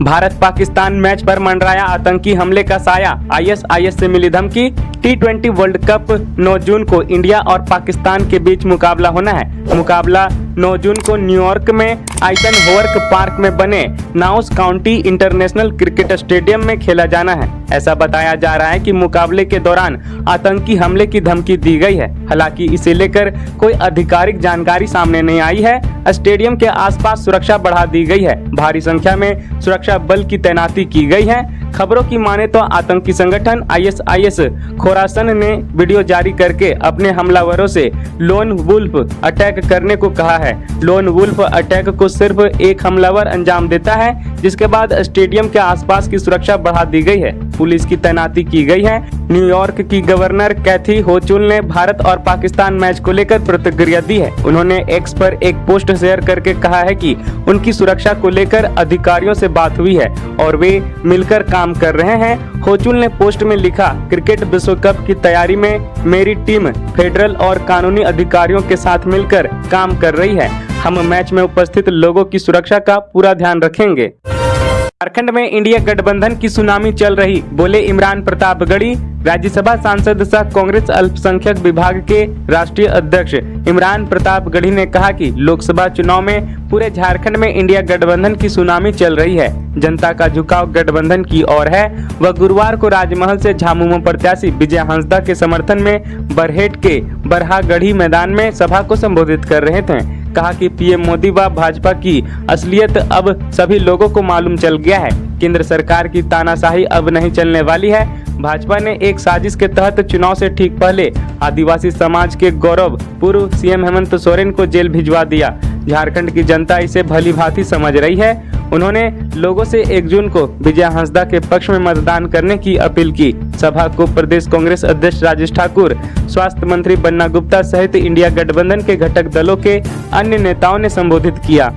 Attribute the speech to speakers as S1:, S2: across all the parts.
S1: Bharat Pakistan match पर मंडराया आतंकी हमले का साया, आईएसआईएस से मिली धमकी। टी20 वर्ल्ड कप 9 जून को इंडिया और पाकिस्तान के बीच मुकाबला होना है। मुकाबला 9 जून को न्यूयॉर्क में आइजनहोवर पार्क में बने knows county international cricket stadium में खेला जाना है। ऐसा बताया जा रहा है कि मुकाबले के दौरान आतंकी हमले की धमकी दी गई है। हालांकि इसे लेकर कोई आधिकारिक जानकारी सामने नहीं आई है। स्टेडियम के आसपास सुरक्षा बढ़ा दी गई है। भारी संख्या में सुरक्षा बल की तैनाती की गई है। खबरों की माने तो आतंकी संगठन आईएसआईएस खोरासन ने वीडियो जारी करके अपने हमलावरों से लोन वुल्फ अटैक करने को कहा है। लोन वुल्फ अटैक को सिर्फ एक हमलावर अंजाम देता है, जिसके बाद स्टेडियम के आसपास की सुरक्षा बढ़ा दी गई है। पुलिस की तैनाती की गई है। न्यूयॉर्क की गवर्नर कैथी होचुल ने भारत और पाकिस्तान मैच को लेकर प्रतिक्रिया दी है। उन्होंने एक्स पर एक पोस्ट शेयर करके कहा है कि उनकी सुरक्षा को लेकर अधिकारियों से बात हुई है और वे मिलकर काम कर रहे हैं। होचुल ने पोस्ट में लिखा, क्रिकेट विश्व कप की तैयारी में मेरी टीम फेडरल और कानूनी अधिकारियों के साथ मिलकर काम कर रही है। हम मैच में उपस्थित लोगों की सुरक्षा का पूरा ध्यान रखेंगे। झारखंड में इंडिया गठबंधन की सुनामी चल रही, बोले इमरान प्रतापगढ़ी। राज्यसभा सांसद सह कांग्रेस अल्पसंख्यक विभाग के राष्ट्रीय अध्यक्ष इमरान प्रतापगढ़ी ने कहा कि लोकसभा चुनाव में पूरे झारखंड में इंडिया गठबंधन की सुनामी चल रही है। जनता का झुकाव गठबंधन की ओर है। वह गुरुवार को राजमहल से झामुमो प्रत्याशी विजय हंसदा के समर्थन में बरहेट के बरहागढ़ी मैदान में सभा को संबोधित कर रहे थे। कहा कि पीएम मोदी व भाजपा की असलियत अब सभी लोगों को मालूम चल गया है। केंद्र सरकार की तानाशाही अब नहीं चलने वाली है। भाजपा ने एक साजिश के तहत चुनाव से ठीक पहले आदिवासी समाज के गौरव पूर्व सीएम हेमंत सोरेन को जेल भिजवा दिया। झारखंड की जनता इसे भली भांति समझ रही है। उन्होंने लोगों से 1 जून को विजय हंसदा के पक्ष में मतदान करने की अपील की। सभा को प्रदेश कांग्रेस अध्यक्ष राजेश ठाकुर, स्वास्थ्य मंत्री बन्ना गुप्ता सहित इंडिया गठबंधन के घटक दलों के अन्य नेताओं ने संबोधित किया।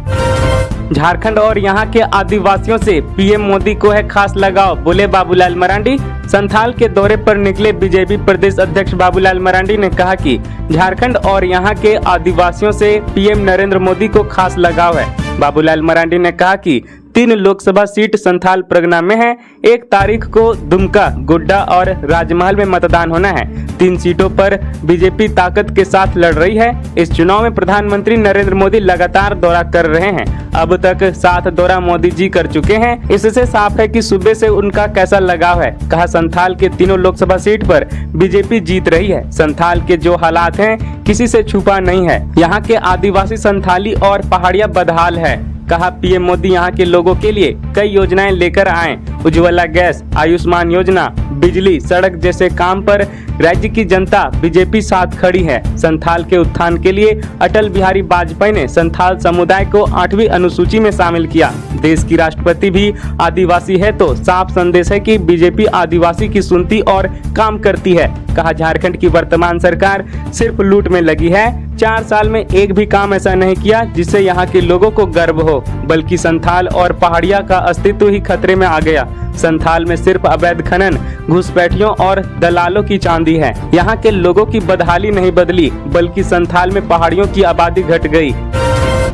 S1: झारखंड और यहां के आदिवासियों से पीएम मोदी को है खास लगाव, बोले बाबूलाल मरांडी। संथाल के दौरे पर निकले बीजेपी प्रदेश अध्यक्ष बाबूलाल मरांडी ने कहा कि झारखंड और यहां के आदिवासियों से पीएम नरेंद्र मोदी को खास लगाव है। बाबूलाल मरांडी ने कहा कि 3 लोकसभा सीट संथाल परगना में है। 1 तारीख को दुमका, गोड्डा और राजमहल में मतदान होना है। 3 सीटों पर बीजेपी ताकत के साथ लड़ रही है। इस चुनाव में प्रधानमंत्री नरेंद्र मोदी लगातार दौरा कर रहे हैं। अब तक 7 दौरा मोदी जी कर चुके हैं। इससे साफ है कि सूबे से उनका कैसा लगाव है। कहा, संथाल के 3 लोकसभा सीट पर बीजेपी जीत रही है। संथाल के जो हालात हैं किसी से छुपा नहीं है। यहाँ के आदिवासी संथाली और पहाड़िया बदहाल है। कहा, पीएम मोदी यहाँ के लोगों के लिए कई योजनाएं लेकर आए। उज्ज्वला गैस, आयुष्मान योजना, बिजली, सड़क जैसे काम पर राज्य की जनता बीजेपी साथ खड़ी है। संथाल के उत्थान के लिए अटल बिहारी वाजपेयी ने संथाल समुदाय को 8वीं अनुसूची में शामिल किया। देश की राष्ट्रपति भी आदिवासी है, तो साफ संदेश है कि बीजेपी आदिवासी की सुनती और काम करती है। कहा, झारखंड की वर्तमान सरकार सिर्फ लूट में लगी है। 4 साल में एक भी काम ऐसा नहीं किया जिससे यहाँ के लोगों को गर्व हो, बल्कि संथाल और पहाड़िया का अस्तित्व ही खतरे में आ गया। संथाल में सिर्फ अवैध खनन, घुसपैठियों और दलालों की चांदी है। यहाँ के लोगों की बदहाली नहीं बदली, बल्कि संथाल में पहाड़ियों की आबादी घट गई।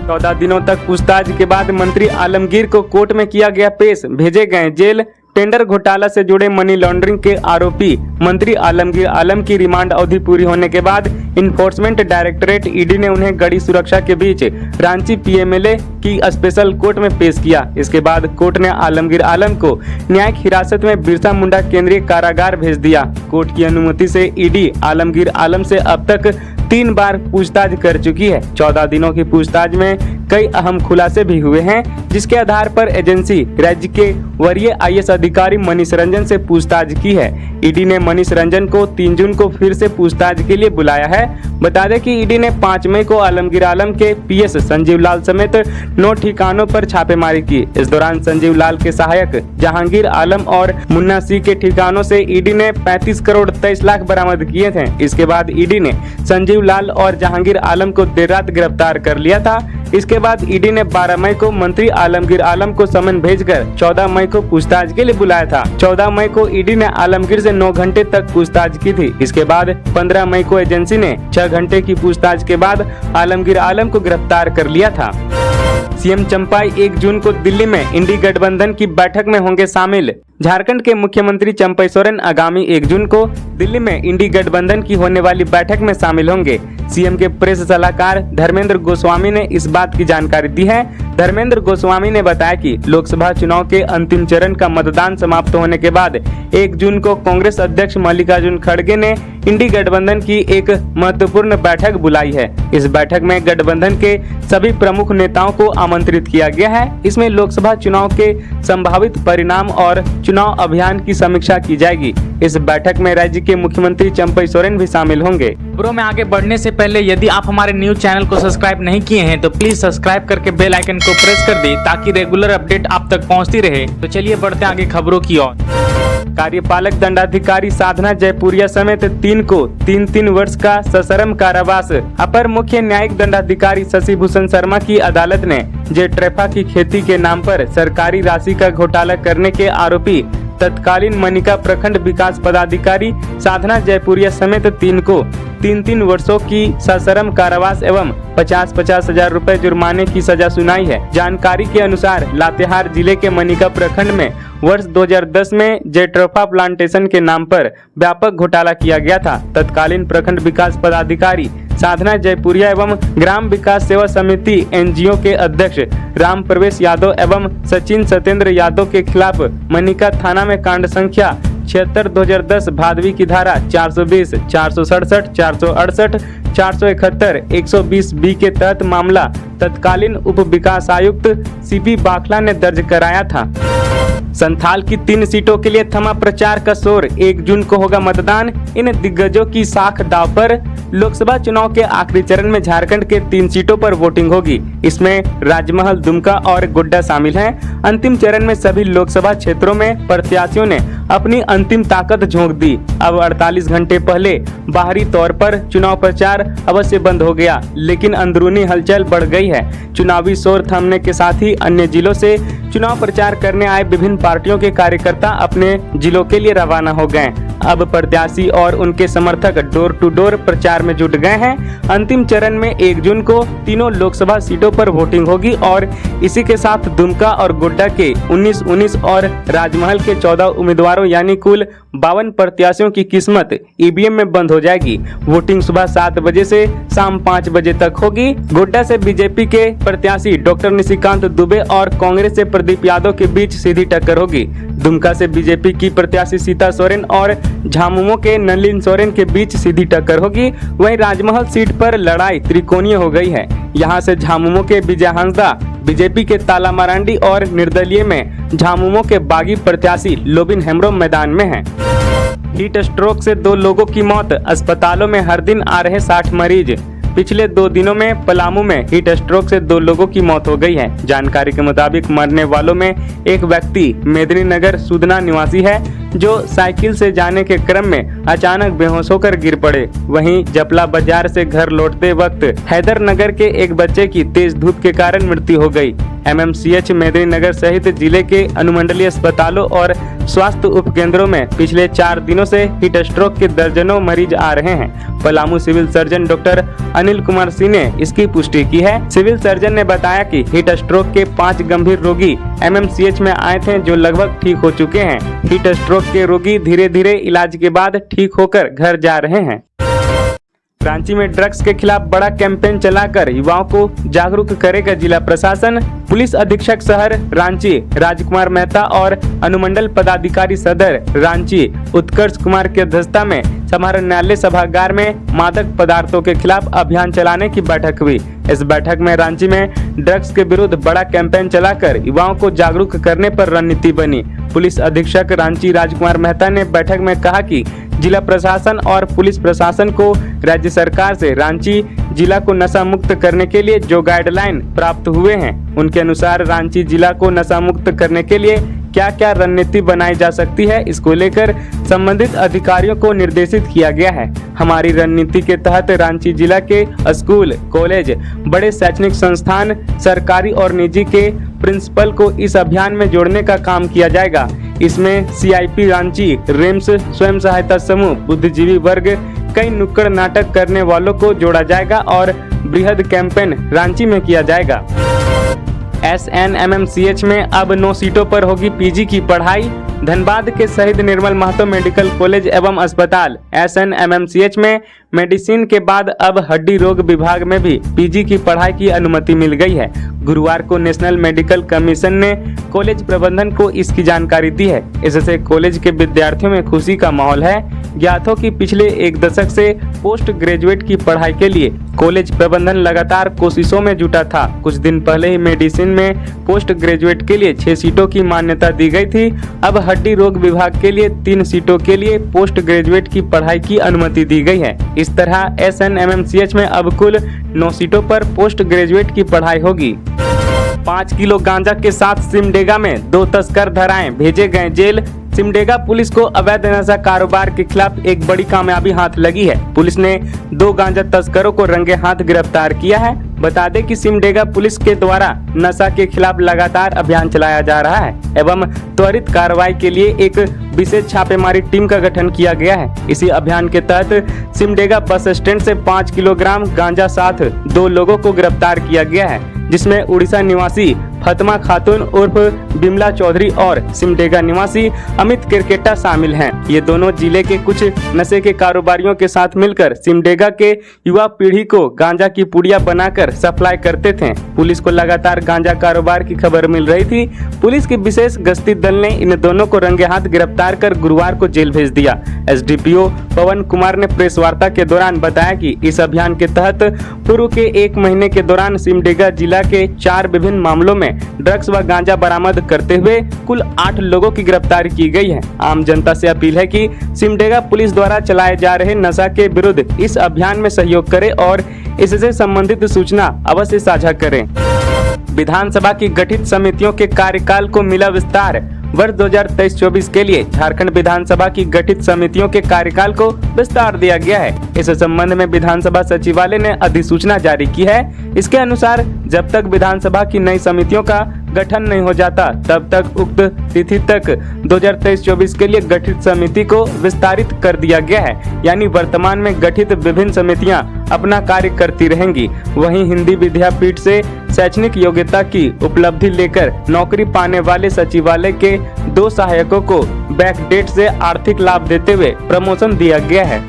S1: 14 दिनों तक पूछताछ के बाद मंत्री आलमगीर को कोर्ट में किया गया पेश, भेजे गए जेल। टेंडर घोटाला से जुड़े मनी लॉन्ड्रिंग के आरोपी मंत्री आलमगीर आलम की रिमांड अवधि पूरी होने के बाद इन्फोर्समेंट डायरेक्टरेट ईडी ने उन्हें कड़ी सुरक्षा के बीच रांची पीएमएलए की स्पेशल कोर्ट में पेश किया। इसके बाद कोर्ट ने आलमगीर आलम को न्यायिक हिरासत में बिरसा मुंडा केंद्रीय कारागार भेज दिया। कोर्ट की अनुमति से ईडी आलमगीर आलम से अब तक 3 बार पूछताछ कर चुकी है। 14 दिनों की पूछताछ में कई अहम खुलासे भी हुए हैं, जिसके आधार पर एजेंसी राज्य के वरीय आईएएस अधिकारी मनीष रंजन से पूछताछ की है। ईडी ने मनीष रंजन को 3 जून को फिर से पूछताछ के लिए बुलाया है। बता दें कि ईडी ने 5 मई को आलमगीर आलम के पीएस संजीव लाल समेत 9 ठिकानों पर छापेमारी की। इस दौरान संजीव लाल के सहायक जहांगीर आलम और मुन्ना सिंह के ठिकानों से ईडी ने 35 करोड़ 23 लाख बरामद किए थे। इसके बाद ईडी ने संजीव लाल और जहांगीर आलम को देर रात गिरफ्तार कर लिया था। इसके बाद ईडी ने 12 मई को मंत्री आलमगीर आलम को समन भेजकर 14 मई को पूछताछ के लिए बुलाया था। 14 मई को ईडी ने आलमगीर से 9 घंटे तक पूछताछ की थी। इसके बाद 15 मई को एजेंसी ने 6 घंटे की पूछताछ के बाद आलमगीर आलम को गिरफ्तार कर लिया था। सीएम चंपाई 1 जून को दिल्ली में इंडी गठबंधन की बैठक में होंगे शामिल। झारखंड के मुख्यमंत्री चंपई सोरेन आगामी 1 जून को दिल्ली में इंडी गठबंधन की होने वाली बैठक में शामिल होंगे। सीएम के प्रेस सलाहकार धर्मेंद्र गोस्वामी ने इस बात की जानकारी दी है। धर्मेंद्र गोस्वामी ने बताया कि लोकसभा चुनाव के अंतिम चरण का मतदान समाप्त होने के बाद 1 जून को कांग्रेस अध्यक्ष मल्लिकार्जुन खड़गे ने इंडी गठबंधन की एक महत्वपूर्ण बैठक बुलाई है। इस बैठक में गठबंधन के सभी प्रमुख नेताओं को आमंत्रित किया गया है। इसमें लोकसभा चुनाव के संभावित परिणाम और चुनाव अभियान की समीक्षा की जाएगी। इस बैठक में राज्य के मुख्यमंत्री चंपई सोरेन भी शामिल होंगे।
S2: ब्रो में आगे बढ़ने से पहले यदि आप हमारे न्यूज चैनल को सब्सक्राइब नहीं किए हैं तो प्लीज सब्सक्राइब करके बेल आइकन को प्रेस कर दें ताकि रेगुलर अपडेट आप तक पहुंचती रहे। तो चलिए बढ़ते आगे खबरों की ओर।
S1: कार्यपालक दंडाधिकारी साधना जयपुरिया समेत 3 को 3-3 वर्ष का सश्रम कारावास। अपर मुख्य न्यायिक दंडाधिकारी शशि भूषण शर्मा की अदालत ने जेट्रेफा की खेती के नाम पर सरकारी राशि का घोटाला करने के आरोपी तत्कालीन मनिका प्रखंड विकास पदाधिकारी साधना जयपुरिया समेत 3 को 3-3 वर्षों की सश्रम कारावास एवं 50-50 हजार रुपए जुर्माने की सजा सुनाई है। जानकारी के अनुसार लातेहार जिले के मनिका प्रखंड में वर्ष 2010 में जेट्रेफा प्लांटेशन के नाम पर व्यापक घोटाला किया गया था। तत्कालीन प्रखंड विकास पदाधिकारी साधना जयपुरिया एवं ग्राम विकास सेवा समिति एनजीओ के अध्यक्ष राम प्रवेश यादव एवं सचिन सत्येंद्र यादव के खिलाफ मनिका थाना में कांड संख्या 76/2010 भादवी की धारा 420, 467, 468, 471, 120 बी के तहत मामला तत्कालीन उप विकास आयुक्त सीपी बाखला ने दर्ज कराया था। संथाल की 3 सीटों के लिए थमा प्रचार का शोर। 1 जून को होगा मतदान। इन दिग्गजों की साख दाव पर। लोकसभा चुनाव के आखिरी चरण में झारखंड के 3 सीटों पर वोटिंग होगी। इसमें राजमहल, दुमका और गोड्डा शामिल हैं। अंतिम चरण में सभी लोकसभा क्षेत्रों में प्रत्याशियों ने अपनी अंतिम ताकत झोंक दी। अब 48 घंटे पहले बाहरी तौर पर चुनाव प्रचार अवश्य बंद हो गया, लेकिन अंदरूनी हलचल बढ़ गई है। चुनावी शोर थमने के साथ ही अन्य जिलों से चुनाव प्रचार करने आए विभिन्न पार्टियों के कार्यकर्ता अपने जिलों के लिए रवाना हो गए। अब प्रत्याशी और उनके समर्थक डोर टू डोर प्रचार में जुट गए हैं। अंतिम चरण में 1 जून को तीनों लोकसभा सीटों पर वोटिंग होगी और इसी के साथ दुमका और गोड्डा के 19 और राजमहल के 14 उम्मीदवारों यानी कुल 52 प्रत्याशियों की किस्मत ईवीएम में बंद हो जाएगी। वोटिंग सुबह 7 बजे से शाम 5 बजे तक होगी। गोड्डा से बीजेपी के प्रत्याशी डॉक्टर निशिकांत दुबे और कांग्रेस से प्रदीप यादव के बीच सीधी टक्कर होगी। दुमका से बीजेपी की प्रत्याशी सीता सोरेन और झामुमो के नलिन सोरेन के बीच सीधी टक्कर होगी। वहीं राजमहल सीट पर लड़ाई त्रिकोणीय हो गई है। यहां से झामुमो के विजय हांसदा, बीजेपी के ताला मरांडी और निर्दलीय में झामुमो के बागी प्रत्याशी लोबिन हेम्ब्रोम मैदान में हैं। हीट स्ट्रोक से 2 लोगों की मौत। अस्पतालों में हर दिन आ रहे 60 मरीज। पिछले 2 दिनों में पलामू में हीट स्ट्रोक से 2 लोगों की मौत हो गई है। जानकारी के मुताबिक मरने वालों में एक व्यक्ति मेदिनीनगर सुदना निवासी है जो साइकिल से जाने के क्रम में अचानक बेहोश होकर गिर पड़े। वहीं जपला बाजार से घर लौटते वक्त हैदरनगर के एक बच्चे की तेज धूप के कारण मृत्यु हो गई। एमएमसीएच मेदिनीनगर सहित जिले के अनुमंडलीय अस्पतालों और स्वास्थ्य उपकेंद्रों में पिछले 4 दिनों से हीट स्ट्रोक के दर्जनों मरीज आ रहे हैं। Palamu civil surgeon doctor Anil Kumar Singh ने इसकी पुष्टि की है। सिविल सर्जन ने बताया कि हीट स्ट्रोक के 5 गंभीर रोगी एमएमसीएच में आए थे जो लगभग ठीक हो चुके हैं। हीट स्ट्रोक के रोगी धीरे धीरे इलाज के बाद ठीक होकर घर जा रहे हैं। रांची में ड्रग्स के खिलाफ बड़ा कैंपेन चलाकर युवाओं को जागरूक करेगा जिला प्रशासन। पुलिस अधीक्षक शहर रांची राजकुमार मेहता और अनुमंडल पदाधिकारी सदर रांची उत्कर्ष कुमार की अध्यक्षता में समाहरणालय सभागार में मादक पदार्थों के खिलाफ अभियान चलाने की बैठक हुई। इस बैठक में रांची में ड्रग्स के विरुद्ध बड़ा कैंपेन चलाकर युवाओं को जागरूक करने पर रणनीति बनी। पुलिस अधीक्षक रांची राजकुमार मेहता ने बैठक में कहा कि जिला प्रशासन और पुलिस प्रशासन को राज्य सरकार से रांची जिला को नशा मुक्त करने के लिए जो गाइडलाइन प्राप्त हुए हैं उनके अनुसार रांची जिला को नशा मुक्त करने के लिए क्या क्या रणनीति बनाई जा सकती है, इसको लेकर संबंधित अधिकारियों को निर्देशित किया गया है। हमारी रणनीति के तहत रांची जिला के स्कूल, कॉलेज, बड़े शैक्षणिक संस्थान, सरकारी और निजी के प्रिंसिपल को इस अभियान में जोड़ने का काम किया जाएगा। इसमें सीआईपी रांची, रिम्स, स्वयं सहायता समूह, बुद्धिजीवी वर्ग, कई नुक्कड़ नाटक करने वालों को जोड़ा जाएगा और बृहद कैंपेन रांची में किया जाएगा। SNMMCH में अब 9 सीटों पर होगी पीजी की पढ़ाई। धनबाद के शहीद निर्मल महतो मेडिकल कॉलेज एवं अस्पताल SNMMCH में मेडिसिन के बाद अब हड्डी रोग विभाग में भी पीजी की पढ़ाई की अनुमति मिल गई है। गुरुवार को नेशनल मेडिकल कमीशन ने कॉलेज प्रबंधन को इसकी जानकारी दी है। इससे कॉलेज के विद्यार्थियों में खुशी का माहौल है। ज्ञात हो कि पिछले एक दशक से पोस्ट ग्रेजुएट की पढ़ाई के लिए कॉलेज प्रबंधन लगातार कोशिशों में जुटा था। कुछ दिन पहले ही मेडिसिन में पोस्ट ग्रेजुएट के लिए 6 सीटों की मान्यता दी गई थी। अब हड्डी रोग विभाग के लिए 3 सीटों के लिए पोस्ट ग्रेजुएट की पढ़ाई की अनुमति दी गई है। इस तरह SNMMCH में अब कुल 9 सीटों पर पोस्ट ग्रेजुएट की पढ़ाई होगी। 5 किलो गांजा के साथ सिमडेगा में 2 तस्कर धराए, भेजे गए जेल। सिमडेगा पुलिस को अवैध नशा कारोबार के खिलाफ एक बड़ी कामयाबी हाथ लगी है। पुलिस ने 2 गांजा तस्करों को रंगे हाथ गिरफ्तार किया है। बता दें कि सिमडेगा पुलिस के द्वारा नशा के खिलाफ लगातार अभियान चलाया जा रहा है एवं त्वरित कार्रवाई के लिए एक विशेष छापेमारी टीम का गठन किया गया है। इसी अभियान के तहत सिमडेगा बस स्टैंड से 5 किलोग्राम गांजा साथ 2 लोगों को गिरफ्तार किया गया है, जिसमें उड़ीसा निवासी फतमा खातून उर्फ बिमला चौधरी और सिमडेगा निवासी अमित किरकेटा शामिल हैं। ये दोनों जिले के कुछ नशे के कारोबारियों के साथ मिलकर सिमडेगा के युवा पीढ़ी को गांजा की पुड़िया बनाकर सप्लाई करते थे। पुलिस को लगातार गांजा कारोबार की खबर मिल रही थी। पुलिस की विशेष गश्ती दल ने इन दोनों को रंगे हाथ गिरफ्तार कर गुरुवार को जेल भेज दिया। SDPO पवन कुमार ने प्रेस वार्ता के दौरान बताया कि इस अभियान के तहत पूर्व के 1 महीने के दौरान सिमडेगा जिला के 4 विभिन्न मामलों में ड्रग्स व गांजा बरामद करते हुए कुल 8 लोगों की गिरफ्तारी की गई है। आम जनता से अपील है कि सिमडेगा पुलिस द्वारा चलाए जा रहे नशा के विरुद्ध इस अभियान में सहयोग करें और इससे संबंधित सूचना अवश्य साझा करें। विधानसभा की गठित समितियों के कार्यकाल को मिला विस्तार। वर्ष 2023-24 के लिए झारखंड विधानसभा की गठित समितियों के कार्यकाल को विस्तार दिया गया है। इस संबंध में विधानसभा सचिवालय ने अधिसूचना जारी की है। इसके अनुसार जब तक विधानसभा की नई समितियों का गठन नहीं हो जाता तब तक उक्त तिथि तक 2023-24 के लिए गठित समिति को विस्तारित कर दिया गया है। यानी वर्तमान में गठित विभिन्न समितियां अपना कार्य करती रहेंगी। वहीं हिंदी विद्यापीठ से शैक्षणिक योग्यता की उपलब्धि लेकर नौकरी पाने वाले सचिवालय के 2 सहायकों को बैकडेट से आर्थिक लाभ देते हुए प्रमोशन दिया गया है।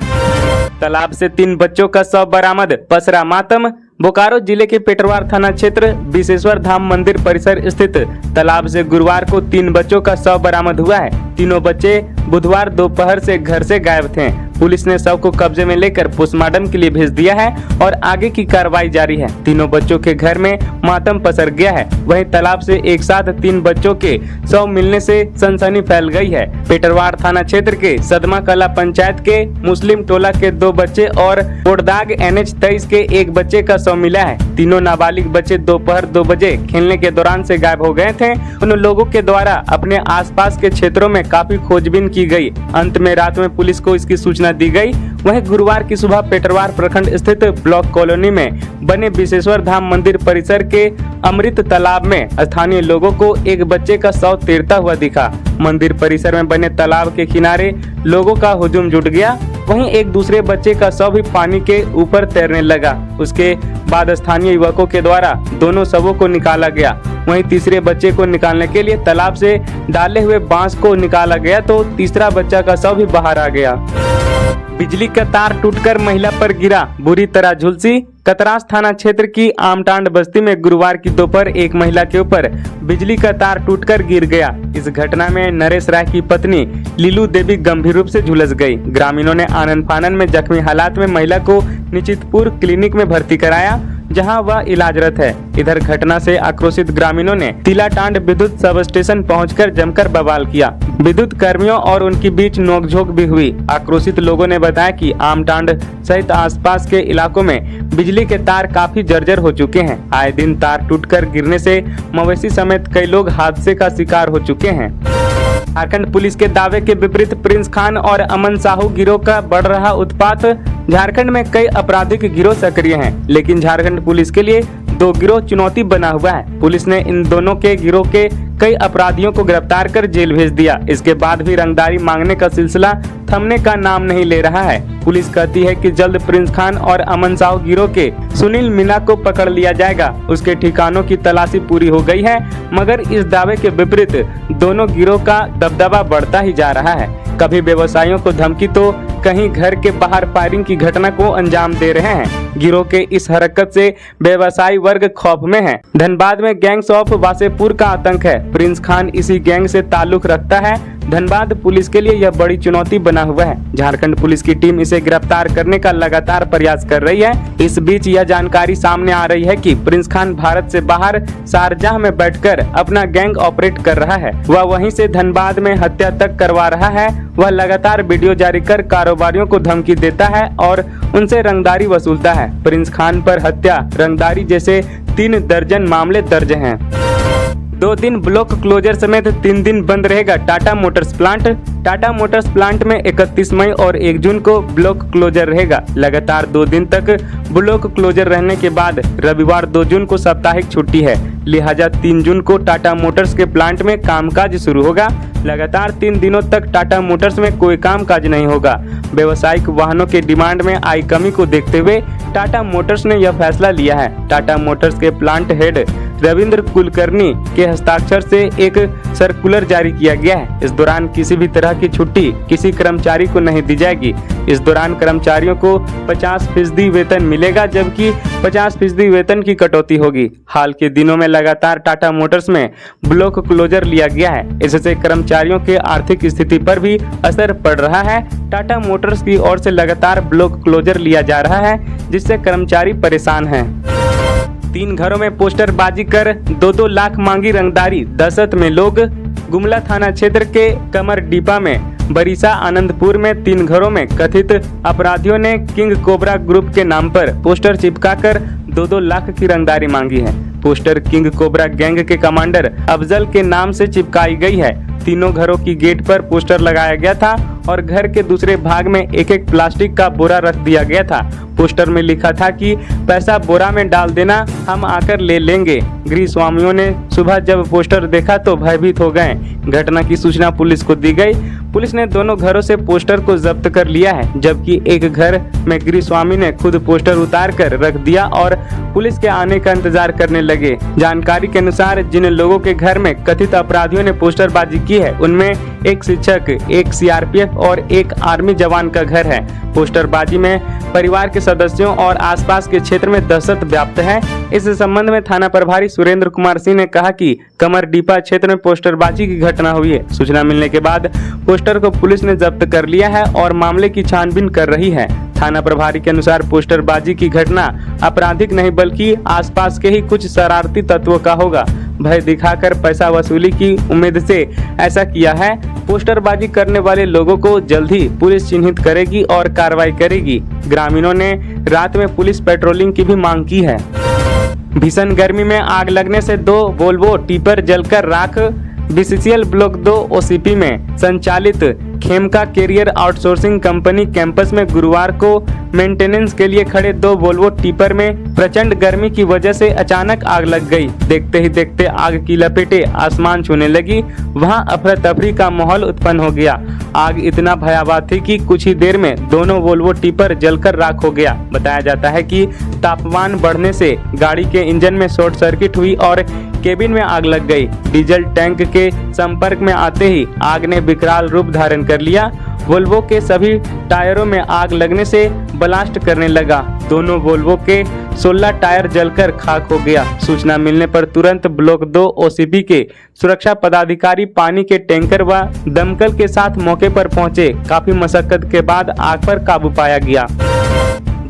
S1: तालाब से 3 बच्चों का शव बरामद, पसरा मातम। बोकारो जिले के पेटरवार थाना क्षेत्र विशेश्वर धाम मंदिर परिसर स्थित तालाब से गुरुवार को 3 बच्चों का शव बरामद हुआ है। तीनों बच्चे बुधवार दोपहर से घर से गायब थे। पुलिस ने शव को कब्जे में लेकर पोस्टमार्टम के लिए भेज दिया है और आगे की कार्रवाई जारी है। तीनों बच्चों के घर में मातम पसर गया है। वहीं तालाब से एक साथ 3 बच्चों के शव मिलने से सनसनी फैल गई है। पेटरवार थाना क्षेत्र के सदमा कला पंचायत के मुस्लिम टोला के 2 बच्चे और कोटदाग NH 23 के 1 बच्चे का शव मिला है। तीनों नाबालिग बच्चे दोपहर 2 बजे खेलने के दौरान से गायब हो गए थे। उन लोगों के द्वारा अपने आसपास के क्षेत्रों में काफी खोजबीन की गई। अंत में रात में पुलिस को इसकी सूचना दी गई। वहीं गुरुवार की सुबह पेटरवार प्रखंड स्थित ब्लॉक कॉलोनी में बने विशेश्वर धाम मंदिर परिसर के अमृत तालाब में स्थानीय लोगों को एक बच्चे का शव तैरता हुआ दिखा। मंदिर परिसर में बने तालाब के किनारे लोगों का हुजूम जुट गया। वहीं एक दूसरे बच्चे का शव भी पानी के ऊपर तैरने लगा। उसके बाद स्थानीय युवकों के द्वारा दोनों शवों को निकाला गया। वहीं तीसरे बच्चे को निकालने के लिए तालाब से डाले हुए बांस को निकाला गया तो तीसरा बच्चा का शव भी बाहर आ गया। बिजली का तार टूटकर महिला पर गिरा, बुरी तरह झुलसी। कतरास थाना क्षेत्र की आमटांड बस्ती में गुरुवार की दोपहर एक महिला के ऊपर बिजली का तार टूटकर गिर गया। इस घटना में नरेश राय की पत्नी लीलू देवी गंभीर रूप से झुलस गई। ग्रामीणों ने आनन फानन में जख्मी हालात में महिला को निश्चितपुर क्लिनिक में भर्ती कराया, जहां वह इलाजरत है। इधर घटना से आक्रोशित ग्रामीणों ने तिलाटांड विद्युत सब स्टेशन पहुंचकर जमकर बवाल किया। विद्युत कर्मियों और उनके बीच नोकझोंक भी हुई। आक्रोशित लोगों ने बताया कि आमटांड सहित आसपास के इलाकों में बिजली के तार काफी जर्जर हो चुके हैं। आए दिन तार टूटकर गिरने से मवेशी समेत कई लोग हादसे का शिकार हो चुके हैं। झारखंड पुलिस के दावे के विपरीत प्रिंस खान और अमन साहू गिरोह का बढ़ रहा उत्पात। झारखंड में कई आपराधिक गिरोह सक्रिय हैं, लेकिन झारखंड पुलिस के लिए 2 गिरोह चुनौती बना हुआ है। पुलिस ने इन दोनों के गिरोह के कई अपराधियों को गिरफ्तार कर जेल भेज दिया। इसके बाद भी रंगदारी मांगने का सिलसिला थमने का नाम नहीं ले रहा है। पुलिस कहती है कि जल्द प्रिंस खान और अमन साहू गिरोह के सुनील मीणा को पकड़ लिया जाएगा। उसके ठिकानों की तलाशी पूरी हो गई है, मगर इस दावे के विपरीत दोनों गिरोह का दबदबा बढ़ता ही जा रहा है। कभी व्यवसायियों को धमकी तो कहीं घर के बाहर फायरिंग की घटना को अंजाम दे रहे हैं। गिरोह के इस हरकत से व्यवसायी वर्ग खौफ में है। धनबाद में गैंग्स ऑफ वासेपुर का आतंक है। प्रिंस खान इसी गैंग से ताल्लुक रखता है। धनबाद पुलिस के लिए यह बड़ी चुनौती बना हुआ है। झारखंड पुलिस की टीम इसे गिरफ्तार करने का लगातार प्रयास कर रही है। इस बीच यह जानकारी सामने आ रही है कि प्रिंस खान भारत से बाहर शारजाह में बैठकर अपना गैंग ऑपरेट कर रहा है। वह वहीं से धनबाद में हत्या तक करवा रहा है। वह लगातार वीडियो जारी कर कारोबारियों को धमकी देता है और उनसे रंगदारी वसूलता है। प्रिंस खान पर हत्या, रंगदारी जैसे 3 दर्जन मामले दर्ज हैं। 2 दिन ब्लॉक क्लोजर समेत 3 दिन बंद रहेगा Tata Motors plant. Tata Motors plant में 31 मई और 1 जून को ब्लॉक क्लोजर रहेगा। लगातार 2 दिन तक ब्लॉक क्लोजर रहने के बाद रविवार 2 जून को साप्ताहिक छुट्टी है। लिहाजा 3 जून को टाटा मोटर्स के प्लांट में कामकाज शुरू होगा। लगातार 3 दिनों तक टाटा मोटर्स में कोई कामकाज नहीं होगा। व्यावसायिक वाहनों के डिमांड में आई कमी को देखते हुए टाटा मोटर्स ने यह फैसला लिया है। टाटा मोटर्स के प्लांट हेड रविंद्र कुलकर्णी के हस्ताक्षर से एक सर्कुलर जारी किया गया है। इस दौरान किसी भी तरह की छुट्टी किसी कर्मचारी को नहीं दी जाएगी। इस दौरान कर्मचारियों को 50% वेतन मिलेगा, जबकि 50% वेतन की कटौती होगी। हाल के दिनों में लगातार टाटा मोटर्स में ब्लॉक क्लोजर लिया गया है। इससे कर्मचारियों के आर्थिक स्थिति पर भी असर पड़ रहा है। टाटा मोटर्स की ओर से लगातार ब्लॉक क्लोजर लिया जा रहा है, जिससे कर्मचारी परेशान हैं। 3 घरों में पोस्टरबाजी कर 2-2 लाख मांगी रंगदारी। दहशत में लोग। गुमला थाना क्षेत्र के कमरडीपा में बरीसा आनंदपुर में 3 घरों में कथित अपराधियों ने किंग कोबरा ग्रुप के नाम पर पोस्टर चिपकाकर 2-2 लाख की रंगदारी मांगी है। पोस्टर किंग कोबरा गैंग के कमांडर अफजल के नाम से चिपकाई गई है। तीनों घरों की गेट पर पोस्टर लगाया गया था और घर के दूसरे भाग में एक प्लास्टिक का बोरा रख दिया गया था। पोस्टर में लिखा था कि पैसा बोरा में डाल देना, हम आकर ले लेंगे। गृह स्वामियों ने सुबह जब पोस्टर देखा तो भयभीत हो गए। घटना की सूचना पुलिस को दी गई। पुलिस ने दोनों घरों से पोस्टर को जब्त कर लिया है, जबकि एक घर में गृह स्वामी ने खुद पोस्टर उतार कर रख दिया और पुलिस के आने का इंतजार करने लगे। जानकारी के अनुसार जिन लोगों के घर में कथित अपराधियों ने पोस्टरबाजी की है, उनमें एक शिक्षक, एक सीआरपीएफ और एक आर्मी जवान का घर है। पोस्टरबाजी में परिवार के सदस्यों और आसपास के क्षेत्र में दहशत व्याप्त है। इस संबंध में थाना प्रभारी सुरेंद्र कुमार सिंह ने कहा कि कमरडीपा क्षेत्र में पोस्टरबाजी की घटना हुई है। सूचना मिलने के बाद पोस्टर को पुलिस ने जब्त कर लिया है और मामले की छानबीन कर रही है। थाना प्रभारी के अनुसार पोस्टरबाजी की घटना आपराधिक नहीं बल्कि आसपास के ही कुछ शरारती तत्वों का होगा। भय दिखाकर पैसा वसूली की उम्मीद से ऐसा किया है। पोस्टरबाजी करने वाले लोगों को जल्द ही पुलिस चिन्हित करेगी और कार्रवाई करेगी। ग्रामीणों ने रात में पुलिस पेट्रोलिंग की भी मांग की है। भीषण गर्मी में आग लगने से 2 वोल्वो टिपर जलकर राख। बीसीसीएल ब्लॉक 2 ओसीपी में संचालित Khemka career outsourcing company campus में गुरुवार को मेंटेनेंस के लिए खड़े 2 वोल्वो टिपर में प्रचंड गर्मी की वजह से अचानक आग लग गई। देखते ही देखते आग की लपेटें आसमान छूने लगी। वहां अफरा तफरी का माहौल उत्पन्न हो गया। आग इतना भयावह थी कि कुछ ही देर में दोनों वोल्वो टिपर जलकर राख हो गया। बताया जाता है कि तापमान बढ़ने से गाड़ी के इंजन में शॉर्ट सर्किट हुई और केबिन में आग लग गई। डीजल टैंक के संपर्क में आते ही आग ने विकराल रूप धारण कर लिया। वोल्वो के सभी टायरों में आग लगने से ब्लास्ट करने लगा। दोनों वोल्वो के 16 टायर जलकर खाक हो गया। सूचना मिलने पर तुरंत ब्लॉक 2 ओसीपी के सुरक्षा पदाधिकारी पानी के टैंकर व दमकल के साथ मौके पर पहुंचे। काफी मशक्कत के बाद आग पर काबू पाया गया।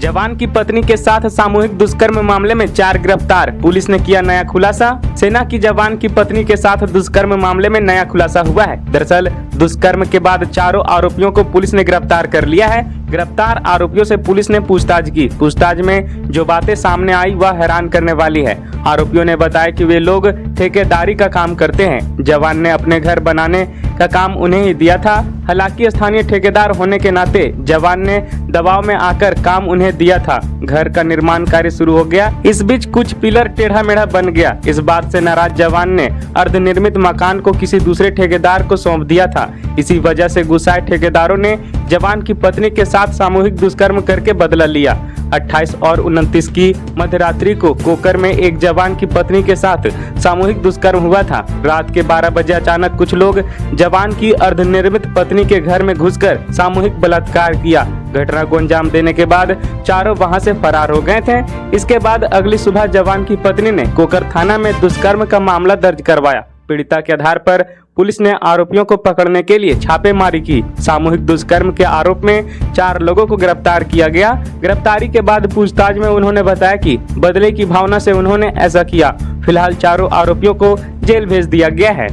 S1: जवान की पत्नी के साथ सामूहिक दुष्कर्म मामले में 4 गिरफ्तार। पुलिस ने किया नया खुलासा। सेना की जवान की पत्नी के साथ दुष्कर्म मामले में नया खुलासा हुआ है। दरअसल दुष्कर्म के बाद चारों आरोपियों को पुलिस ने गिरफ्तार कर लिया है। गिरफ्तार आरोपियों से पुलिस ने पूछताछ की। पूछताछ में जो बातें सामने आई वह हैरान करने वाली है। आरोपियों ने बताया कि वे लोग ठेकेदारी का काम करते हैं। जवान ने अपने घर बनाने का काम उन्हें ही दिया था। हालांकि स्थानीय ठेकेदार होने के नाते जवान ने दबाव में आकर काम उन्हें दिया था। घर का निर्माण कार्य शुरू हो गया। इस बीच कुछ पिलर टेढ़ा मेढ़ा बन गया। इस बात से नाराज जवान ने अर्धनिर्मित मकान को किसी दूसरे ठेकेदार को सौंप दिया था। इसी वजह से गुस्साए ठेकेदारों ने जवान की पत्नी के साथ सामूहिक दुष्कर्म करके बदला लिया। 28 और 29 की मध्यरात्रि को कोकर में एक जवान की पत्नी के साथ सामूहिक दुष्कर्म हुआ था। रात के 12 बजे अचानक कुछ लोग जवान की अर्धनिर्मित पत्नी के घर में घुसकर सामूहिक बलात्कार किया। घटना को अंजाम देने के बाद चारों वहां से फरार हो गए थे। इसके बाद अगली सुबह जवान की पत्नी ने कोकर थाना में दुष्कर्म का मामला दर्ज करवाया। पीड़िता के आधार पर पुलिस ने आरोपियों को पकड़ने के लिए छापेमारी की। सामूहिक दुष्कर्म के आरोप में 4 लोगों को गिरफ्तार किया गया। गिरफ्तारी के बाद पूछताछ में उन्होंने बताया कि बदले की भावना से उन्होंने ऐसा किया। फिलहाल चारों आरोपियों को जेल भेज दिया गया है।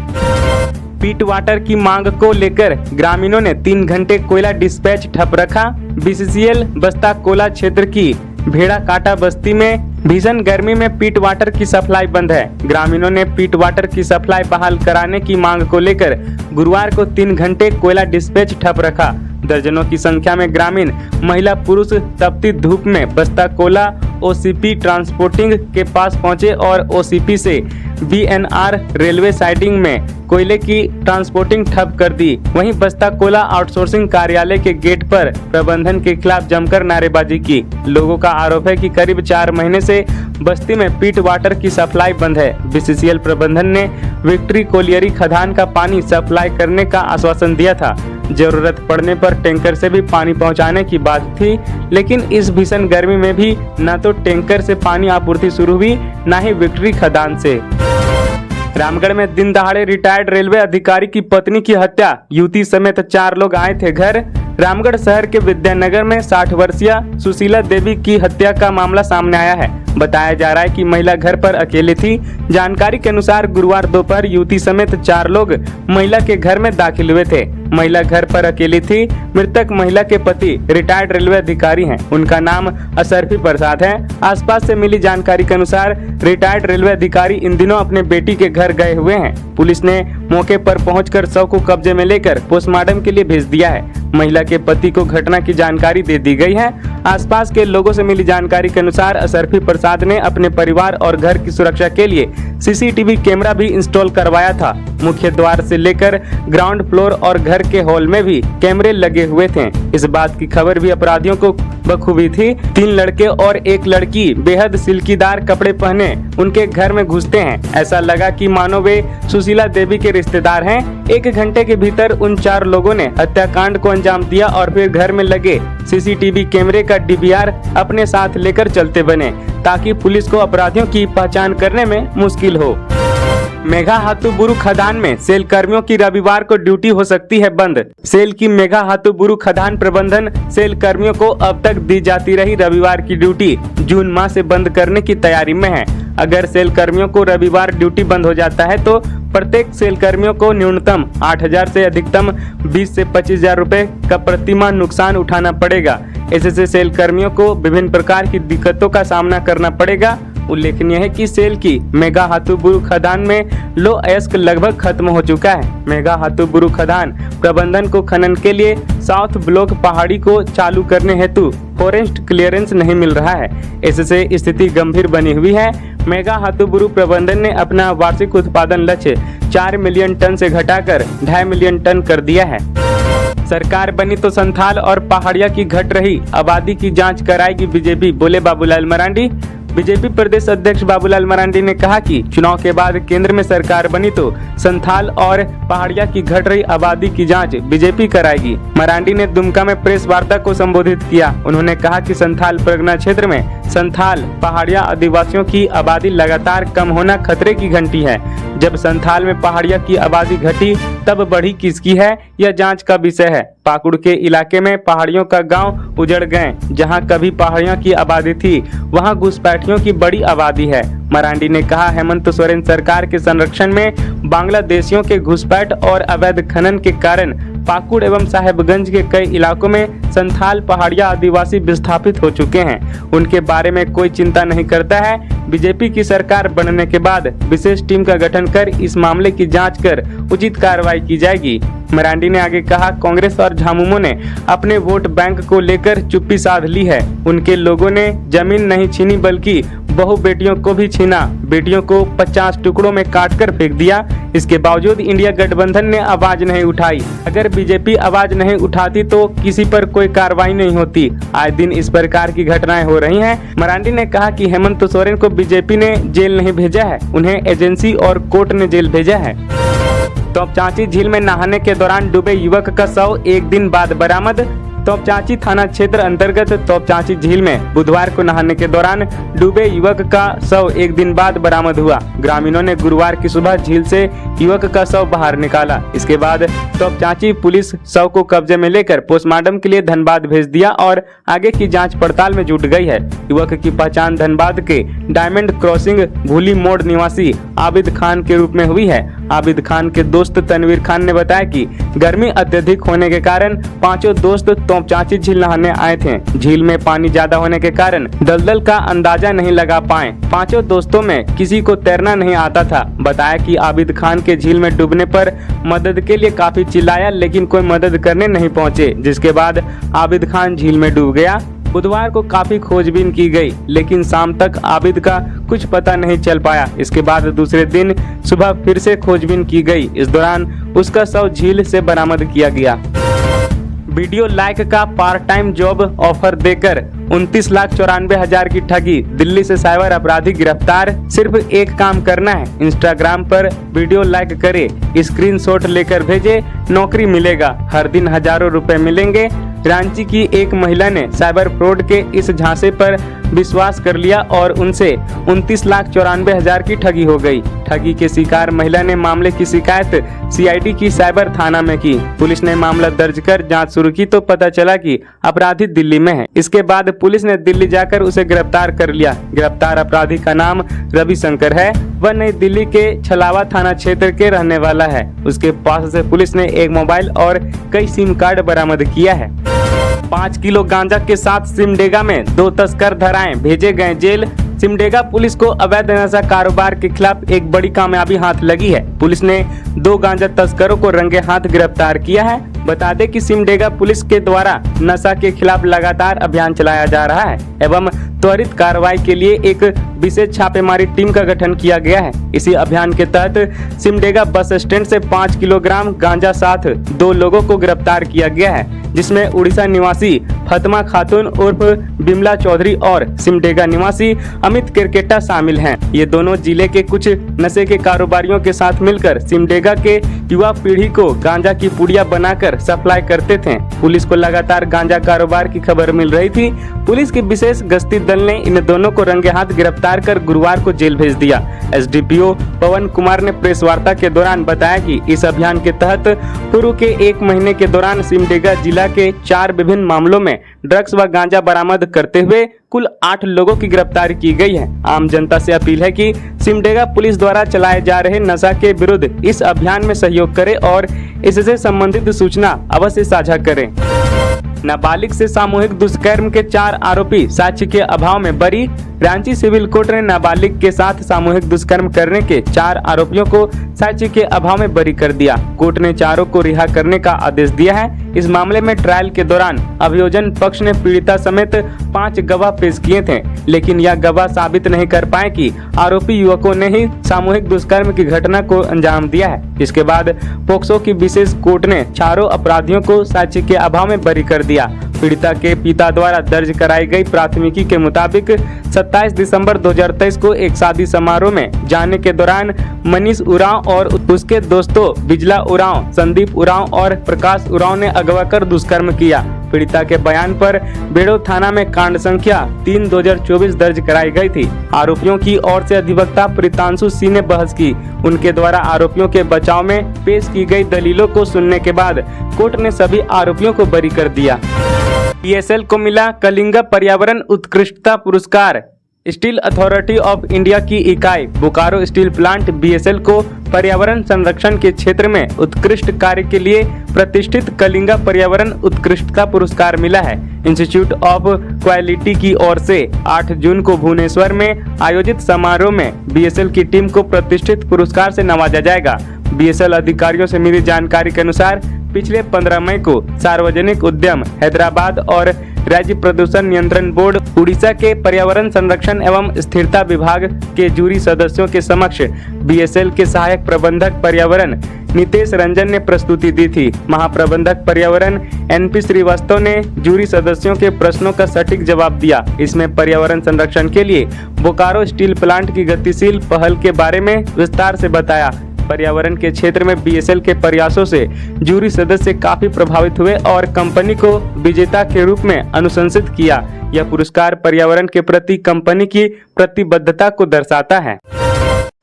S1: पीट वाटर की मांग को लेकर ग्रामीणों ने 3 घंटे कोयला डिस्पैच ठप रखा। बीसीसीएल बस्ता कोला क्षेत्र की भेड़ा काटा बस्ती में भीषण गर्मी में पीट वाटर की सप्लाई बंद है। ग्रामीणों ने पीट वाटर की सप्लाई बहाल कराने की मांग को लेकर गुरुवार को 3 घंटे कोयला डिस्पैच ठप रखा। दर्जनों की संख्या में ग्रामीण महिला पुरुष तपती धूप में बस्ता कोला ओसीपी ट्रांसपोर्टिंग के पास पहुंचे और ओसीपी से बीएनआर रेलवे साइडिंग में कोयले की ट्रांसपोर्टिंग ठप कर दी। वहीं बस्ता कोला आउटसोर्सिंग कार्यालय के गेट पर प्रबंधन के खिलाफ जमकर नारेबाजी की। लोगों का आरोप है कि करीब 4 महीने से बस्ती में पीट वाटर की सप्लाई बंद है। बीसीसीएल प्रबंधन ने विक्ट्री कोलियरी खदान का पानी सप्लाई करने का आश्वासन दिया था। जरूरत पड़ने पर टैंकर से भी पानी पहुंचाने की बात थी, लेकिन इस भीषण गर्मी में भी न तो टैंकर से पानी आपूर्ति शुरू हुई, न ही विक्ट्री खदान से। रामगढ़ में दिन दहाड़े रिटायर्ड रेलवे अधिकारी की पत्नी की हत्या। युवती समेत 4 लोग आए थे घर। रामगढ़ शहर के विद्यानगर में 60 वर्षीय सुशीला देवी की हत्या का मामला सामने आया है। बताया जा रहा है कि महिला घर पर अकेली थी। जानकारी के अनुसार गुरुवार दोपहर युवती समेत 4 लोग महिला के घर में दाखिल हुए थे। महिला घर पर अकेली थी। मृतक महिला के पति रिटायर्ड रेलवे अधिकारी हैं। उनका नाम असरफी प्रसाद है। आसपास से मिली जानकारी के अनुसार रिटायर्ड रेलवे अधिकारी इन दिनों अपने बेटी के घर गए हुए हैं। पुलिस ने मौके पर पहुंचकर शव को कब्जे में लेकर पोस्टमार्टम के लिए भेज दिया है। महिला के पति को घटना की जानकारी दे दी गई है। आसपास के लोगों से मिली जानकारी के अनुसार असरफी प्रसाद ने अपने परिवार और घर की सुरक्षा के लिए सीसीटीवी कैमरा भी इंस्टॉल करवाया था। मुख्य द्वार से लेकर ग्राउंड फ्लोर और घर के हॉल में भी कैमरे लगे हुए थे। इस बात की खबर भी अपराधियों को बखूबी थी। 3 लड़के और 1 लड़की बेहद सिल्कीदार कपड़े पहने उनके घर में घुसते हैं। ऐसा लगा कि मानो वे सुशीला देवी के रिश्तेदार हैं। 1 घंटे के भीतर उन 4 लोगों ने हत्याकांड को अंजाम दिया और फिर घर में लगे सीसीटीवी कैमरे का डीवीआर अपने साथ लेकर चलते बने, ताकि पुलिस को अपराधियों की पहचान करने में मुश्किल हो। मेघाहातुबुरु खदान में सेल कर्मियों की रविवार को ड्यूटी हो सकती है बंद। सेल की मेघाहातुबुरु खदान प्रबंधन सेल कर्मियों को अब तक दी जाती रही रविवार की ड्यूटी जून माह से बंद करने की तैयारी में है। अगर सेल कर्मियों को रविवार ड्यूटी बंद हो जाता है तो प्रत्येक सेल कर्मियों को न्यूनतम 8,000 से अधिकतम 20 से 25,000 रुपए का प्रतिमाह नुकसान उठाना पड़ेगा। इससे सेल कर्मियों को विभिन्न प्रकार की दिक्कतों का सामना करना पड़ेगा। उल्लेखनीय है कि सेल की मेघाहातुबुरु खदान में लो अयस्क लगभग खत्म हो चुका है। मेघाहातुबुरु खदान प्रबंधन को खनन के लिए साउथ ब्लॉक पहाड़ी को चालू करने हेतु फॉरेस्ट क्लियरेंस नहीं मिल रहा है। इससे स्थिति गंभीर बनी हुई है। मेघाहातुबुरु प्रबंधन ने अपना वार्षिक उत्पादन लक्ष्य 4 मिलियन टन से घटाकर 2.5 मिलियन टन कर दिया है। सरकार बनी तो संथाल और पहाड़िया की घट रही आबादी की जांच कराएगी बीजेपी, बोले बाबूलाल मरांडी। बीजेपी प्रदेश अध्यक्ष बाबूलाल मरांडी ने कहा कि चुनाव के बाद केंद्र में सरकार बनी तो संथाल और पहाड़िया की घट रही आबादी की जांच बीजेपी कराएगी। मरांडी ने दुमका में प्रेस वार्ता को संबोधित किया। उन्होंने कहा कि संथाल परगना क्षेत्र में संथाल पहाड़िया आदिवासियों की आबादी लगातार कम होना खतरे की घंटी है। जब संथाल में पहाड़िया की आबादी घटी तब बढ़ी किसकी है, यह जांच का विषय है। पाकुड़ के इलाके में पहाड़ियों का गांव उजड़ गए। जहां कभी पहाड़ियों की आबादी थी वहां घुसपैठियों की बड़ी आबादी है। मरांडी ने कहा, हेमंत सोरेन सरकार के संरक्षण में बांग्लादेशियों के घुसपैठ और अवैध खनन के कारण पाकुड़ एवं साहेबगंज के कई इलाकों में संथाल पहाड़िया आदिवासी विस्थापित हो चुके हैं। उनके बारे में कोई चिंता नहीं करता है। बीजेपी की सरकार बनने के बाद विशेष टीम का गठन कर इस मामले की जांच कर उचित कार्रवाई की जाएगी। मरांडी ने आगे कहा, कांग्रेस और झामुमो ने अपने वोट बैंक को लेकर चुप्पी साध ली है। उनके लोगों ने जमीन नहीं छीनी बल्कि बहु बेटियों को भी छीना, बेटियों को 50 टुकड़ों में काटकर फेंक दिया। इसके बावजूद इंडिया गठबंधन ने आवाज नहीं उठाई। अगर बीजेपी आवाज नहीं उठाती तो किसी पर कोई कार्रवाई नहीं होती। आए दिन इस प्रकार की घटनाएं हो रही हैं। मरांडी ने कहा कि हेमंत सोरेन को बीजेपी ने जेल नहीं भेजा है, उन्हें एजेंसी और कोर्ट ने जेल भेजा है। तोपचांची झील में नहाने के दौरान डूबे युवक का शव एक दिन बाद बरामद। तोपचांची थाना क्षेत्र अंतर्गत तोपचांची झील में बुधवार को नहाने के दौरान डूबे युवक का शव एक दिन बाद बरामद हुआ। ग्रामीणों ने गुरुवार की सुबह झील से युवक का शव बाहर निकाला। इसके बाद तोपचांची पुलिस शव को कब्जे में लेकर पोस्टमार्टम के लिए धनबाद भेज दिया और आगे की जांच पड़ताल में जुट गई है। युवक की पहचान धनबाद के डायमंड क्रॉसिंग भूली मोड़ निवासी आबिद खान के रूप में हुई है। आबिद खान के दोस्त तनवीर खान ने बताया कि गर्मी अत्यधिक होने के कारण पांचों दोस्त तोपचांची झील नहाने आए थे। झील में पानी ज्यादा होने के कारण दलदल का अंदाजा नहीं लगा पाए। पांचों दोस्तों में किसी को तैरना नहीं आता था। बताया कि आबिद खान के झील में डूबने पर मदद के लिए काफी चिल्लाया, लेकिन कोई मदद करने नहीं पहुंचे, जिसके बाद आबिद खान झील में डूब गया। बुधवार को काफी खोजबीन की गई, लेकिन शाम तक आबिद का कुछ पता नहीं चल पाया। इसके बाद दूसरे दिन सुबह फिर से खोजबीन की गई। इस दौरान उसका शव झील से बरामद किया गया। वीडियो लाइक का पार्ट टाइम जॉब ऑफर देकर 29,94,000 की ठगी। दिल्ली से साइबर अपराधी गिरफ्तार। सिर्फ एक काम करना है, इंस्टाग्राम पर वीडियो लाइक करे, स्क्रीनशॉट लेकर भेजे, नौकरी मिलेगा। हर दिन हजारों रुपए मिलेंगे। रांची की एक महिला ने साइबर फ्रॉड के इस झांसे पर विश्वास कर लिया और उनसे 29,94,000 की ठगी हो गई। ठगी के शिकार महिला ने मामले की शिकायत सीआईडी की साइबर थाना में की। पुलिस ने मामला दर्ज कर जांच शुरू की तो पता चला कि अपराधी दिल्ली में है। इसके बाद पुलिस ने दिल्ली जाकर उसे गिरफ्तार कर लिया। गिरफ्तार अपराधी का नाम रविशंकर है। वह नई दिल्ली के छलावा थाना क्षेत्र के रहने वाला है। उसके पास से पुलिस ने एक मोबाइल और कई सिम कार्ड बरामद किया है। 5 किलो गांजा के साथ सिमडेगा में 2 तस्कर धराए, भेजे गए जेल। सिमडेगा पुलिस को अवैध नशा कारोबार के खिलाफ एक बड़ी कामयाबी हाथ लगी है। पुलिस ने 2 गांजा तस्करों को रंगे हाथ गिरफ्तार किया है। बता दें कि सिमडेगा पुलिस के द्वारा नशा के खिलाफ लगातार अभियान चलाया जा रहा है एवं त्वरित कार्रवाई के लिए एक विशेष छापेमारी टीम का गठन किया गया है। इसी अभियान के तहत सिमडेगा बस स्टैंड से 5 किलोग्राम गांजा साथ 2 लोगों को गिरफ्तार किया गया है, जिसमें उड़ीसा निवासी फतमा खातून उर्फ बिमला चौधरी और सिमडेगा निवासी अमित किरकेटा शामिल हैं। ये दोनों जिले के कुछ नशे के कारोबारियों के साथ मिलकर सिमडेगा के युवा पीढ़ी को गांजा की पुड़िया बनाकर सप्लाई करते थे। पुलिस को लगातार गांजा कारोबार की खबर मिल रही थी। पुलिस की विशेष गश्ती दल ने इन दोनों को रंगे हाथ गिरफ्तार कर गुरुवार को जेल भेज दिया। एसडीपीओ पवन कुमार ने प्रेस वार्ता के दौरान बताया कि इस अभियान के तहत पूर्व के 1 महीने के दौरान सिमडेगा जिला के 4 विभिन्न मामलों में ड्रग्स व गांजा बरामद करते हुए कुल 8 लोगों की गिरफ्तारी की गई है। आम जनता से अपील है कि सिमडेगा पुलिस द्वारा चलाए जा रहे नशा के विरुद्ध इस अभियान में सहयोग करें और इससे संबंधित सूचना अवश्य साझा करें। नाबालिग से सामूहिक दुष्कर्म के 4 आरोपी साक्ष्य के अभाव में बरी। रांची सिविल कोर्ट ने नाबालिग के साथ सामूहिक दुष्कर्म करने के 4 आरोपियों को साक्ष्य के अभाव में बरी कर दिया। कोर्ट ने चारों को रिहा करने का आदेश दिया है। इस मामले में ट्रायल के दौरान अभियोजन पक्ष ने पीड़िता समेत 5 गवाह पेश किए थे, लेकिन यह गवाह साबित नहीं कर पाए कि आरोपी युवकों ने ही सामूहिक दुष्कर्म की घटना को अंजाम दिया है। इसके बाद पोक्सो की विशेष कोर्ट ने चारों अपराधियों को साक्ष्य के अभाव में बरी कर दिया। पीड़िता के पिता द्वारा दर्ज कराई गई प्राथमिकी के मुताबिक 27 दिसंबर 2023 को एक शादी समारोह में जाने के दौरान मनीष उरांव और उसके दोस्तों बिजला उरांव, संदीप उरांव और प्रकाश उरांव ने अगवा कर दुष्कर्म किया। पीड़िता के बयान पर बेड़ो थाना में कांड संख्या 3/2024 दर्ज कराई गई थी। आरोपियों की ओर से अधिवक्ता प्रीतांशु सिंह ने बहस की। उनके द्वारा आरोपियों के बचाव में पेश की गई दलीलों को सुनने के बाद कोर्ट ने सभी आरोपियों को बरी कर दिया। बीएसएल को मिला कलिंगा पर्यावरण उत्कृष्टता पुरस्कार। स्टील अथॉरिटी ऑफ इंडिया की इकाई बोकारो स्टील प्लांट बीएसएल को पर्यावरण संरक्षण के क्षेत्र में उत्कृष्ट कार्य के लिए प्रतिष्ठित कलिंगा पर्यावरण उत्कृष्टता पुरस्कार मिला है। इंस्टीट्यूट ऑफ क्वालिटी की ओर से 8 जून को भुवनेश्वर में आयोजित समारोह में बीएसएल की टीम को प्रतिष्ठित पुरस्कार से नवाजा जाएगा। बीएसएल अधिकारियों से मिली जानकारी के अनुसार पिछले 15 मई को सार्वजनिक उद्यम हैदराबाद और राज्य प्रदूषण नियंत्रण बोर्ड उड़ीसा के पर्यावरण संरक्षण एवं स्थिरता विभाग के जूरी सदस्यों के समक्ष बीएसएल के सहायक प्रबंधक पर्यावरण नितेश रंजन ने प्रस्तुति दी थी। महाप्रबंधक पर्यावरण एनपी श्रीवास्तव ने जूरी सदस्यों के प्रश्नों का सटीक जवाब दिया। इसमें पर्यावरण संरक्षण के लिए बोकारो स्टील प्लांट की गतिशील पहल के बारे में विस्तार से बताया। पर्यावरण के क्षेत्र में बीएसएल के प्रयासों से जूरी सदस्य काफी प्रभावित हुए और कंपनी को विजेता के रूप में अनुशंसित किया। यह पुरस्कार पर्यावरण के प्रति कंपनी की प्रतिबद्धता को दर्शाता है।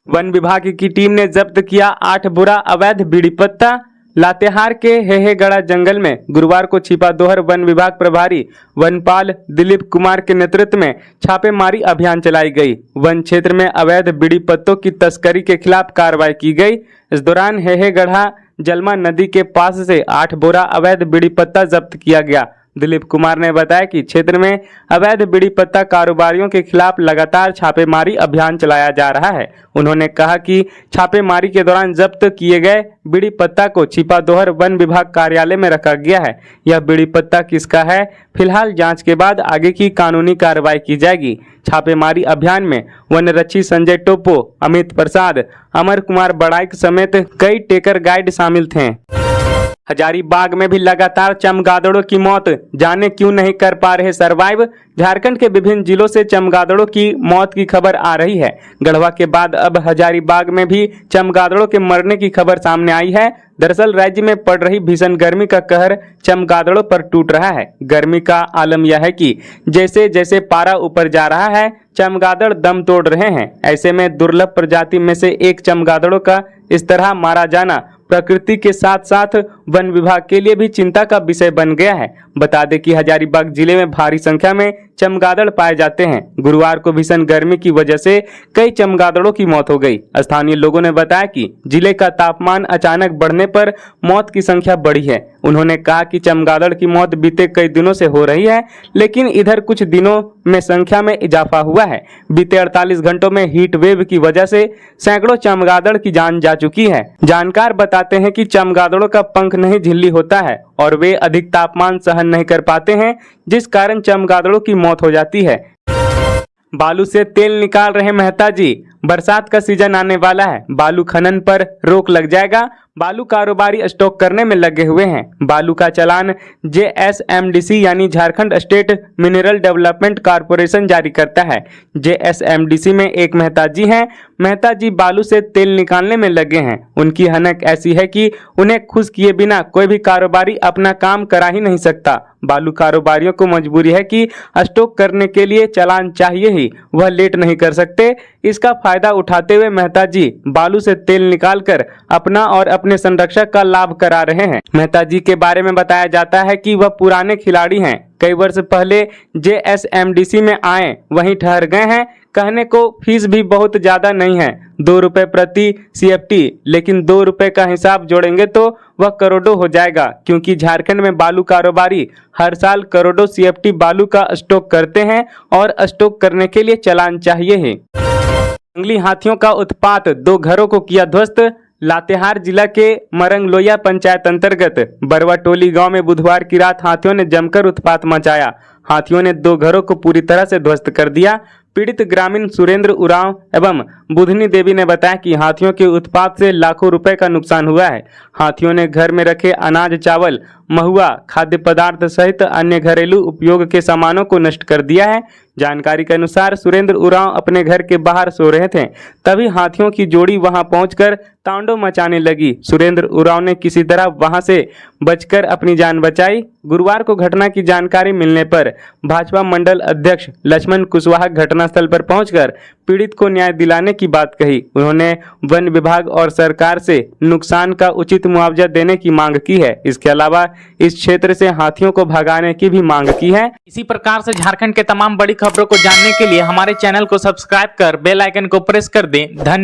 S1: वन विभाग की टीम ने जब्त किया 8 बुरा अवैध बीड़ी पत्ता। लातेहार के हेहेगड़ा जंगल में गुरुवार को छिपादोहर वन विभाग प्रभारी वनपाल दिलीप कुमार के नेतृत्व में छापेमारी अभियान चलाई गई। वन क्षेत्र में अवैध बीड़ी पत्तों की तस्करी के खिलाफ कार्रवाई की गई। इस दौरान हेहेगढ़ा जलमा नदी के पास से 8 बोरा अवैध बीड़ी पत्ता जब्त किया गया। दिलीप कुमार ने बताया कि क्षेत्र में अवैध बीड़ी पत्ता कारोबारियों के खिलाफ लगातार छापेमारी अभियान चलाया जा रहा है। उन्होंने कहा कि छापेमारी के दौरान जब्त किए गए बीड़ी पत्ता को छिपादोहर वन विभाग कार्यालय में रखा गया है। यह बीड़ी पत्ता किसका है, फिलहाल जांच के बाद आगे की कानूनी कार्रवाई की जाएगी। छापेमारी अभियान में वनरक्षी संजय टोपो, अमित प्रसाद, अमर कुमार बड़ाइक समेत कई टेकर गाइड शामिल थे। हजारीबाग में भी लगातार चमगादड़ों की मौत, जाने क्यों नहीं कर पा रहे सरवाइव। झारखंड के विभिन्न जिलों से चमगादड़ों की मौत की खबर आ रही है। गढ़वा के बाद अब हजारीबाग में भी चमगादड़ों के मरने की खबर सामने आई है। दरअसल राज्य में पड़ रही भीषण गर्मी का कहर चमगादड़ों पर टूट रहा है। गर्मी का आलम यह है कि जैसे जैसे पारा ऊपर जा रहा है, चमगादड़ दम तोड़ रहे हैं। ऐसे में दुर्लभ प्रजाति में से एक चमगादड़ों का इस तरह मारा जाना प्रकृति के साथ साथ वन विभाग के लिए भी चिंता का विषय बन गया है। बता दें कि हजारीबाग जिले में भारी संख्या में चमगादड़ पाए जाते हैं। गुरुवार को भीषण गर्मी की वजह से कई चमगादड़ों की मौत हो गई। स्थानीय लोगों ने बताया कि जिले का तापमान अचानक बढ़ने पर मौत की संख्या बढ़ी है। उन्होंने कहा कि चमगादड़ की मौत बीते कई दिनों से हो रही है, लेकिन इधर कुछ दिनों में संख्या में इजाफा हुआ है। बीते 48 घंटों में हीट वेव की वजह से सैकड़ों चमगादड़ की जान जा चुकी है। जानकार बताते हैं कि चमगादड़ों का पंख नहीं झिल्ली होता है और वे अधिक तापमान सहन नहीं कर पाते हैं, जिस कारण चमगादड़ों की मौत हो जाती है। बालू से तेल निकाल रहे मेहता जी, बरसात का सीजन आने वाला है, बालू खनन पर रोक लग जाएगा। बालू कारोबारी स्टॉक करने में लगे हुए हैं। बालू का चालान जेएसएमडीसी यानी Jharkhand state mineral development corporation जारी करता है। जेएसएमडीसी में एक मेहता जी हैं। मेहता जी बालू से तेल निकालने में लगे हैं। उनकी हनक ऐसी है कि उन्हें खुश किए बिना कोई भी कारोबारी अपना काम करा ही नहीं सकता। बालू कारोबारियों को मजबूरी है कि स्टॉक करने के लिए चालान चाहिए ही, वह लेट नहीं कर सकते। इसका फायदा उठाते हुए मेहता जी बालू से तेल निकालकर अपना और अपने संरक्षक का लाभ करा रहे हैं। मेहता जी के बारे में बताया जाता है कि वह पुराने खिलाड़ी हैं। कई वर्ष पहले जेएसएमडीसी में आए, वहीं ठहर गए हैं। कहने को फीस भी बहुत ज्यादा नहीं है, 2 रुपए प्रति सीएफटी, लेकिन 2 रुपए का हिसाब जोड़ेंगे तो वह करोड़ों हो जाएगा, क्योंकि झारखंड में बालू कारोबारी हर साल करोड़ों सीएफटी बालू का स्टॉक करते हैं और स्टॉक करने के लिए चालान चाहिए ही। जंगली हाथियों का उत्पात, 2 घरों को किया ध्वस्त। लातेहार जिला के मरंगलोया पंचायत अंतर्गत बरवा टोली गांव में बुधवार की रात हाथियों ने जमकर उत्पात मचाया। हाथियों ने 2 घरों को पूरी तरह से ध्वस्त कर दिया। पीड़ित ग्रामीण सुरेंद्र उरांव एवं बुधनी देवी ने बताया कि हाथियों के उत्पात से लाखों रुपए का नुकसान हुआ है। हाथियों ने घर में रखे अनाज, चावल, महुआ, खाद्य पदार्थ सहित अन्य घरेलू उपयोग के सामानों को नष्ट कर दिया है। जानकारी के अनुसार सुरेंद्र उरांव अपने घर के बाहर सो रहे थे, तभी हाथियों की जोड़ी वहां पहुंचकर तांडव मचाने लगी। सुरेंद्र उरांव ने किसी तरह वहां से बचकर अपनी जान बचाई। गुरुवार को घटना की जानकारी मिलने पर भाजपा मंडल अध्यक्ष लक्ष्मण कुशवाहा घटनास्थल पर पहुंचकर पीड़ित को न्याय दिलाने की बात कही। उन्होंने वन विभाग और सरकार से नुकसान का उचित मुआवजा देने की मांग की है। इसके अलावा इस क्षेत्र से हाथियों को भगाने की भी मांग की है।
S2: इसी प्रकार से झारखंड के तमाम बड़ी खबरों को जानने के लिए हमारे चैनल को सब्सक्राइब कर बेल आइकन को प्रेस कर दें। धन्यवाद।